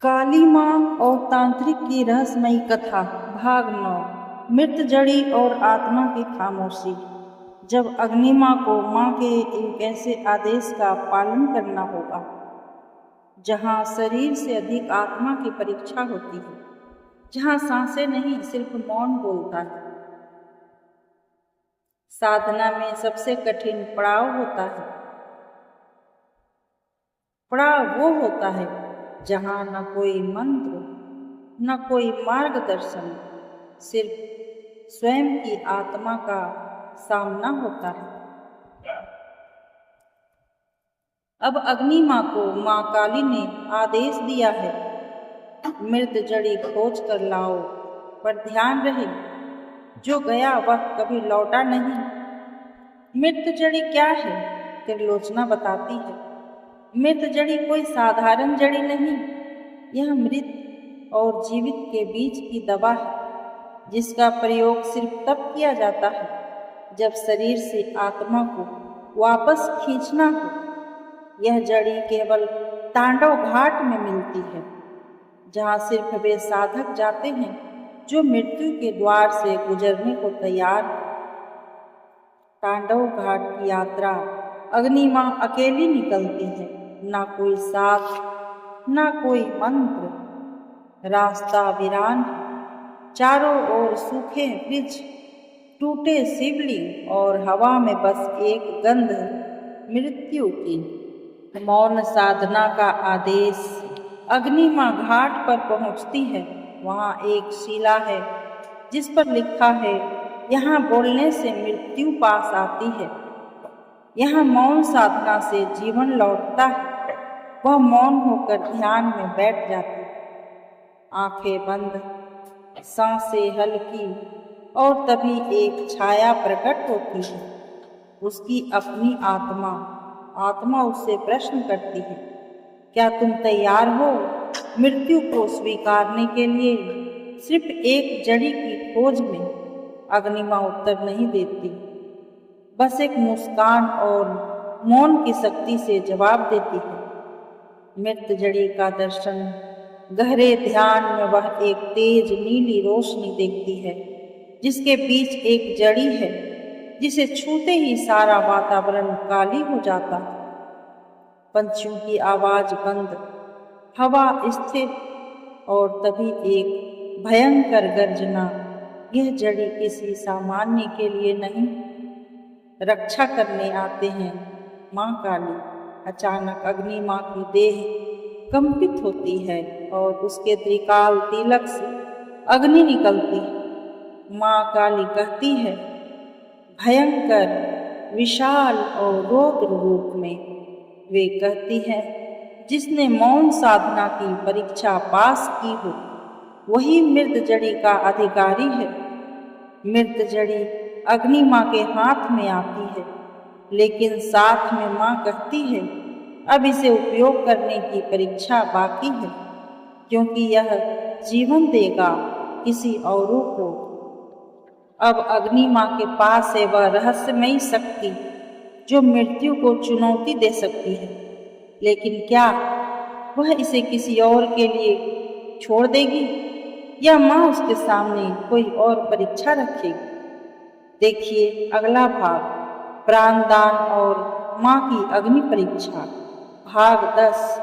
काली माँ और तांत्रिक की रहस्यमयी कथा भाग 9। मृत जड़ी और आत्मा की खामोशी। जब अग्नि माँ को माँ के एक ऐसे आदेश का पालन करना होगा जहाँ शरीर से अधिक आत्मा की परीक्षा होती है, जहाँ सांसें नहीं सिर्फ मौन बोलता है। साधना में सबसे कठिन पड़ाव वो होता है जहाँ न कोई मंत्र न कोई मार्गदर्शन, सिर्फ स्वयं की आत्मा का सामना होता है। अब अग्नि माँ को माँ काली ने आदेश दिया है, मृत जड़ी खोज कर लाओ, पर ध्यान रहे जो गया वह कभी लौटा नहीं। मृत जड़ी क्या है? त्रिलोचना बताती है, मृत जड़ी कोई साधारण जड़ी नहीं, यह मृत और जीवित के बीच की दवा है, जिसका प्रयोग सिर्फ तब किया जाता है जब शरीर से आत्मा को वापस खींचना हो। यह जड़ी केवल तांडव घाट में मिलती है, जहाँ सिर्फ वे साधक जाते हैं जो मृत्यु के द्वार से गुजरने को तैयार हैं। तांडव घाट की यात्रा अग्नि माँ अकेली निकलती है, ना कोई साथ ना कोई मंत्र। रास्ता वीरान है, चारों ओर सूखे वृक्ष, टूटे शिवलिंग और हवा में बस एक गंध मृत्यु की। मौन साधना का आदेश। अग्नि माँ घाट पर पहुँचती है, वहाँ एक शिला है जिस पर लिखा है, यहाँ बोलने से मृत्यु पास आती है। यहाँ मौन साधना से जीवन लौटता है। वह मौन होकर ध्यान में बैठ जाती है, आंखें बंद, सांसें हल्की, और तभी एक छाया प्रकट होती है, उसकी अपनी आत्मा उससे प्रश्न करती है, क्या तुम तैयार हो मृत्यु को स्वीकारने के लिए? सिर्फ एक जड़ी की खोज में अग्नि माँ उत्तर नहीं देती, बस एक मुस्कान और मौन की शक्ति से जवाब देती है। मृत जड़ी का दर्शन। गहरे ध्यान में वह एक तेज नीली रोशनी देखती है, जिसके बीच एक जड़ी है जिसे छूते ही सारा वातावरण काली हो जाता है। पंछियों की आवाज बंद, हवा स्थिर, और तभी एक भयंकर गर्जना। यह जड़ी किसी सामान्य के लिए नहीं, रक्षा करने आते हैं माँ काली। अचानक अग्नि माँ की देह कंपित होती है और उसके त्रिकाल तिलक से अग्नि निकलती है। माँ काली कहती है, भयंकर, विशाल और रौद्र रूप में। वे कहती है, जिसने मौन साधना की परीक्षा पास की हो वही मृत जड़ी का अधिकारी है। मृत जड़ी अग्नि माँ के हाथ में आती है, लेकिन साथ में माँ कहती है, अब इसे उपयोग करने की परीक्षा बाकी है, क्योंकि यह जीवन देगा किसी औरों को। अब अग्नि माँ के पास है वह रहस्यमयी शक्ति जो मृत्यु को चुनौती दे सकती है, लेकिन क्या वह इसे किसी और के लिए छोड़ देगी या माँ उसके सामने कोई और परीक्षा रखेगी? देखिए अगला भाग, प्राणदान और माँ की अग्नि परीक्षा, भाग 10।